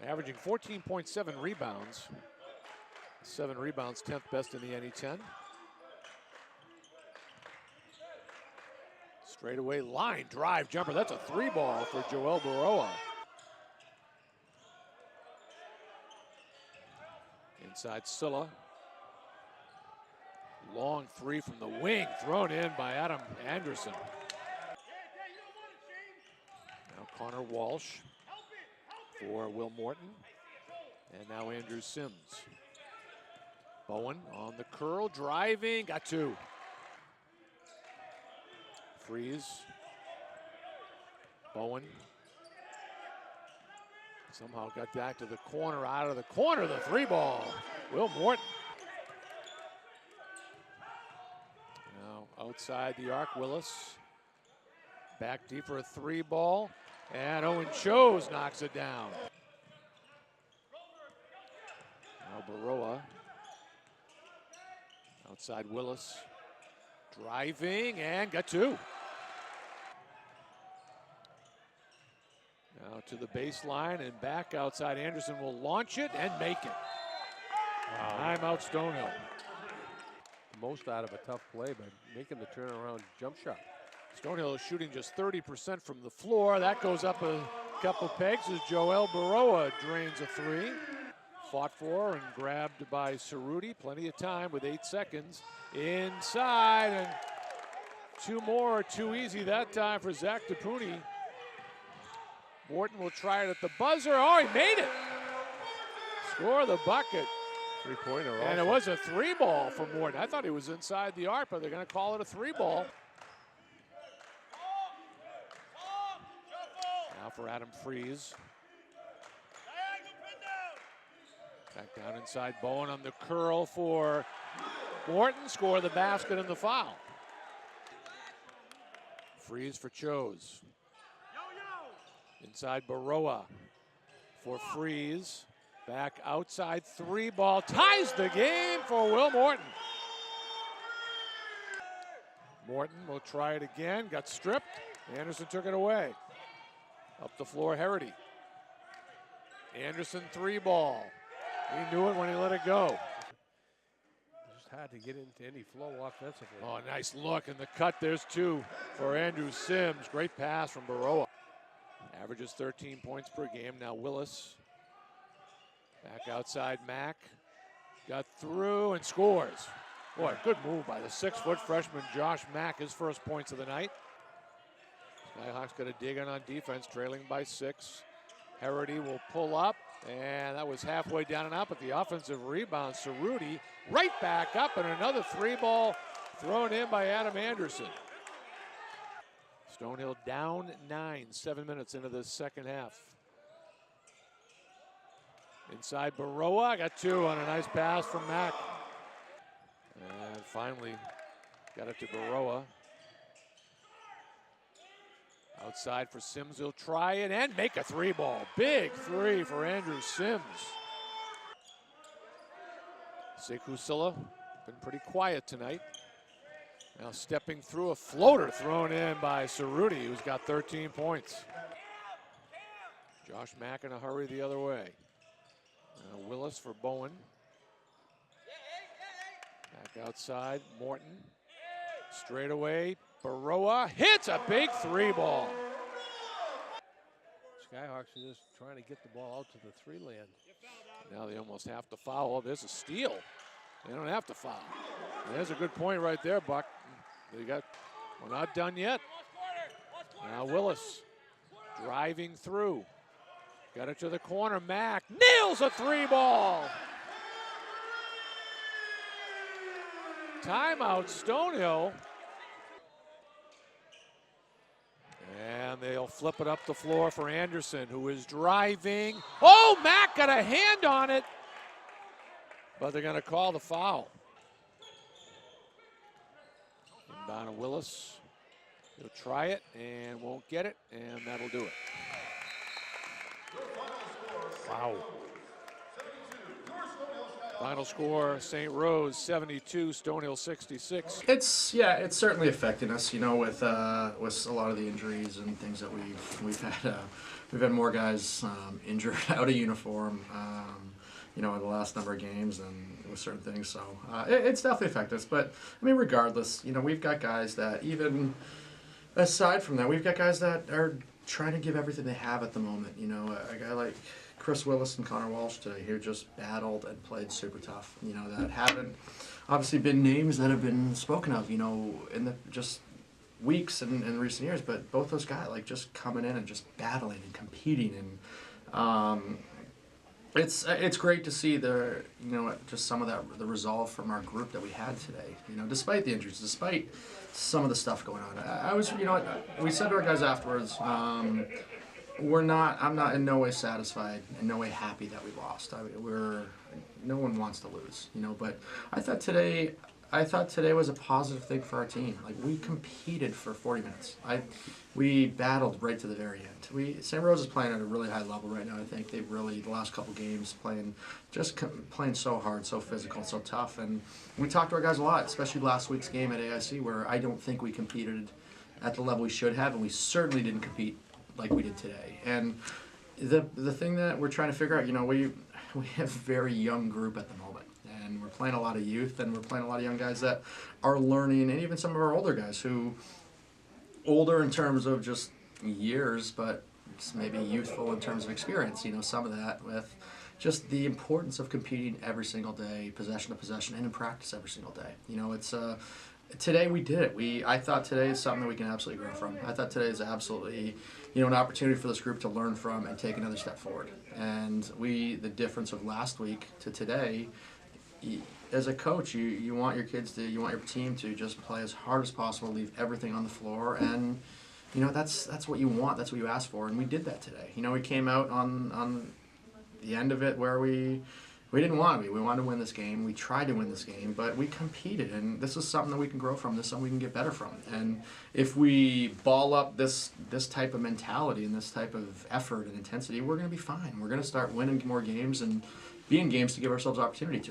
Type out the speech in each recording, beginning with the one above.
averaging 14.7 rebounds. 7 rebounds, 10th best in the NE10. Straightaway line drive jumper. That's a 3-ball for Joel Baroa. Inside Silla. Long 3 from the wing, thrown in by Adam Anderson. Now Connor Walsh for Will Morton. And now Andrew Sims. Bowen on the curl, driving, got 2. Freeze. Bowen. Somehow got back to the corner, out of the corner, the 3-ball. Will Morton. Now outside the arc, Willis. Back deep for a 3-ball. And Owen Chose knocks it down. Now Baroa. Outside Willis. Driving and got 2. Now to the baseline and back outside. Anderson will launch it and make it. Timeout Stonehill. Most out of a tough play, but making the turnaround jump shot. Stonehill is shooting just 30% from the floor. That goes up a couple pegs as Joel Baroa drains a 3. Fought for and grabbed by Cerruti. Plenty of time with 8 seconds. Inside, and 2 more. Too easy that time for Zach DePuni. Morton will try it at the buzzer. Oh, he made it. Score the bucket. 3-pointer also. And it was a 3-ball for Morton. I thought he was inside the arc, but they're going to call it a 3-ball. Now for Adam Freeze. Back down inside, Bowen on the curl for Morton. Score the basket and the foul. Freeze for Chose. Inside Baroa for Freeze. Back outside, 3-ball. Ties the game for Will Morton. Morton will try it again. Got stripped. Anderson took it away. Up the floor, Herity. Anderson 3-ball. He knew it when he let it go. Just had to get into any flow offensively. Oh, nice look, and the cut, there's 2 for Andrew Sims. Great pass from Baroa. Averages 13 points per game. Now Willis. Back outside, Mack. Got through and scores. Boy, good move by the 6-foot freshman Josh Mack, his first points of the night. Skyhawks got to dig in on defense, trailing by 6. Herity will pull up, and that was halfway down and out, but the offensive rebound, Cerruti, right back up, and another 3-ball thrown in by Adam Anderson. Stonehill down 9, 7 minutes into the second half. Inside Baroa, got 2 on a nice pass from Mack. And finally got it to Baroa. Outside for Sims, he'll try it and make a 3-ball. Big 3 for Andrew Sims. Sekou Silla, been pretty quiet tonight. Now stepping through, a floater thrown in by Cerruti, who's got 13 points. Josh Mack in a hurry the other way. Willis for Bowen. Back outside, Morton. Straight away, Baroa hits a big 3-ball. Skyhawks are just trying to get the ball out to the 3 land. Now they almost have to foul. There's a steal. They don't have to foul. There's a good point right there, Buck. We're not done yet. Now Willis driving through. Got it to the corner. Mack nails a 3-ball. Timeout Stonehill. And they'll flip it up the floor for Anderson, who is driving. Oh, Mack got a hand on it. But they're going to call the foul. Inbound to Willis. He'll try it and won't get it, and that'll do it. Wow. Final score, St. Rose 72, Stonehill 66. It's certainly affecting us, with a lot of the injuries and things that we've had we've had more guys injured, out of uniform, you know, in the last number of games and with certain things. So it's definitely affected us. But I mean, regardless, you know, we've got guys that, even aside from that, we've got guys that are trying to give everything they have at the moment. You know, a guy like Chris Willis and Connor Walsh today, who just battled and played super tough. You know, that haven't obviously been names that have been spoken of, you know, in the just weeks and recent years, but both those guys, like, just coming in and just battling and competing, and it's great to see just some of the resolve from our group that we had today. You know, despite the injuries, despite some of the stuff going on. I was, you know, we said to our guys afterwards, I'm not in no way satisfied, in no way happy that we lost. No one wants to lose, you know, but I thought today was a positive thing for our team. Like, we competed for 40 minutes. We battled right to the very end. St. Rose is playing at a really high level right now. I think they've really, the last couple games, playing so hard, so physical, so tough. And we talked to our guys a lot, especially last week's game at AIC, where I don't think we competed at the level we should have, and we certainly didn't compete like we did today. And the thing that we're trying to figure out, you know, we have a very young group at the moment, and we're playing a lot of youth, and we're playing a lot of young guys that are learning, and even some of our older guys who, older in terms of just years, but maybe youthful in terms of experience, you know, some of that with just the importance of competing every single day, possession to possession, and in practice every single day. You know, it's today we did it. I thought today is something that we can absolutely grow from. I thought today is absolutely, you know, an opportunity for this group to learn from and take another step forward. And the difference of last week to today, as a coach, you want your kids to, you want your team to just play as hard as possible, leave everything on the floor, and you know, that's what you want, that's what you ask for, and we did that today. You know, we came out on the end of it where we didn't want to be. We wanted to win this game. We tried to win this game, but we competed, and this is something that we can grow from. This is something we can get better from. And if we ball up this type of mentality and this type of effort and intensity, we're going to be fine. We're going to start winning more games and be in games to give ourselves opportunity to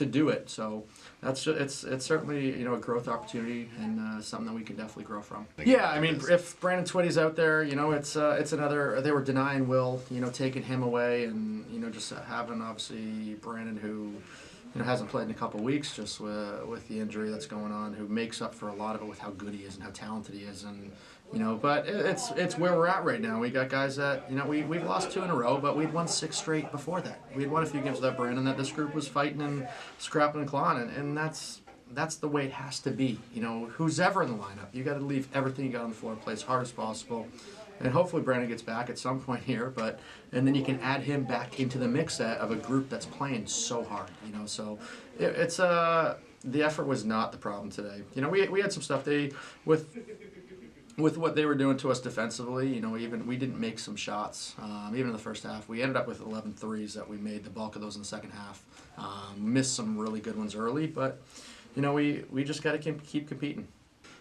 do it. So it's certainly, you know, a growth opportunity, and something that we can definitely grow from. Yeah, I mean, if Brandon Twitty's out there, you know, it's another. They were denying Will, you know, taking him away, and you know, just having obviously Brandon, who, you know, hasn't played in a couple of weeks just with the injury that's going on, who makes up for a lot of it with how good he is and how talented he is, and you know, but it's where we're at right now. We got guys that, you know, we've lost 2 in a row, but we'd won 6 straight before that. We'd won a few games without Brandon, that this group was fighting and scrapping and clawing, and that's the way it has to be. You know, who's ever in the lineup, you got to leave everything you got on the floor, play as hard as possible, and hopefully Brandon gets back at some point here. And then you can add him back into the mix of a group that's playing so hard. You know, so it's the effort was not the problem today. You know, we had some stuff with what they were doing to us defensively. You know, even we didn't make some shots, even in the first half. We ended up with 11 threes that we made, the bulk of those in the second half. Missed some really good ones early, but, you know, we just got to keep competing.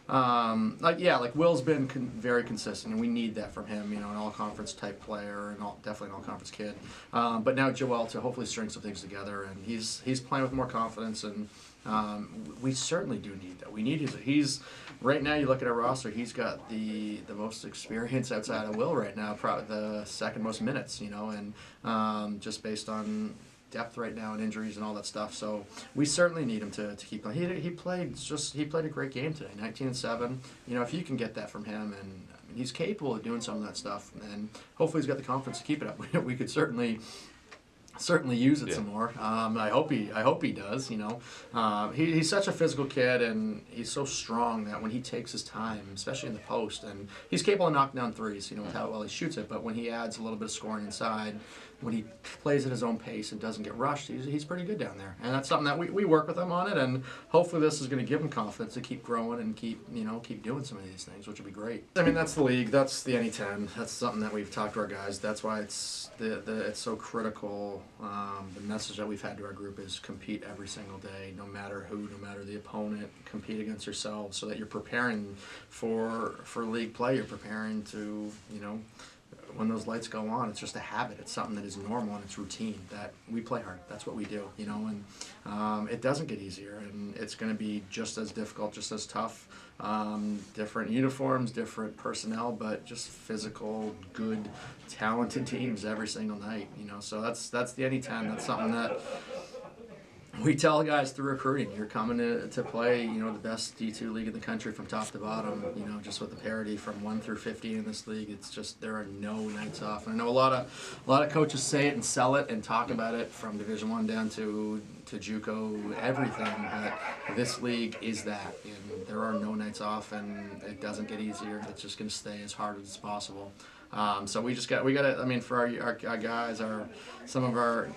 Like Will's been very consistent, and we need that from him. You know, an all-conference type player, and definitely an all-conference kid. But now Joel to hopefully string some things together, and he's playing with more confidence, and we certainly do need that. We need he's right now. You look at our roster; he's got the most experience outside of Will right now, probably the second most minutes. You know, and just based on depth right now and injuries and all that stuff. So we certainly need him to keep playing. He played a great game today, 19 and 7. You know, if you can get that from him, and he's capable of doing some of that stuff, and hopefully he's got the confidence to keep it up. We could certainly use it some more. I hope he does. You know, he's such a physical kid, and he's so strong that when he takes his time, especially in the post, and he's capable of knocking down threes. You know, with how well he shoots it. But when he adds a little bit of scoring inside, when he plays at his own pace and doesn't get rushed, he's pretty good down there. And that's something that we work with him on it, and hopefully this is going to give him confidence to keep growing and keep doing some of these things, which would be great. I mean, that's the league. That's the NE10. That's something that we've talked to our guys. That's why it's so critical. The message that we've had to our group is compete every single day, no matter who, no matter the opponent. Compete against yourselves so that you're preparing for league play. You're preparing to, you know, when those lights go on, it's just a habit. It's something that is normal and it's routine. That we play hard. That's what we do, you know. And it doesn't get easier, and it's going to be just as difficult, just as tough. Different uniforms, different personnel, but just physical, good, talented teams every single night. You know, so that's the NE10. That's something that we tell guys through recruiting. You're coming to play, you know, the best D2 league in the country from top to bottom. You know, just with the parity from 1 through 50 in this league, it's just there are no nights off. And I know a lot of coaches say it and sell it and talk about it from Division 1 down to JUCO, everything. But this league is that, and there are no nights off, and it doesn't get easier. It's just going to stay as hard as possible. So we got to. I mean, for our guys, some of our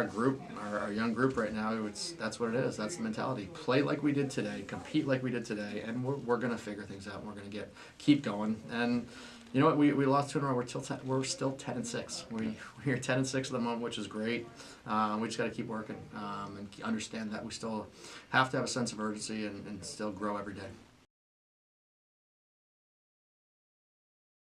group, our young group right now, that's what it is. That's the mentality. Play like we did today, compete like we did today, and we're gonna figure things out. We're gonna keep going. And you know what? We lost 2 in a row. We're still 10-6. We're 10-6 at the moment, which is great. We just got to keep working and understand that we still have to have a sense of urgency and still grow every day.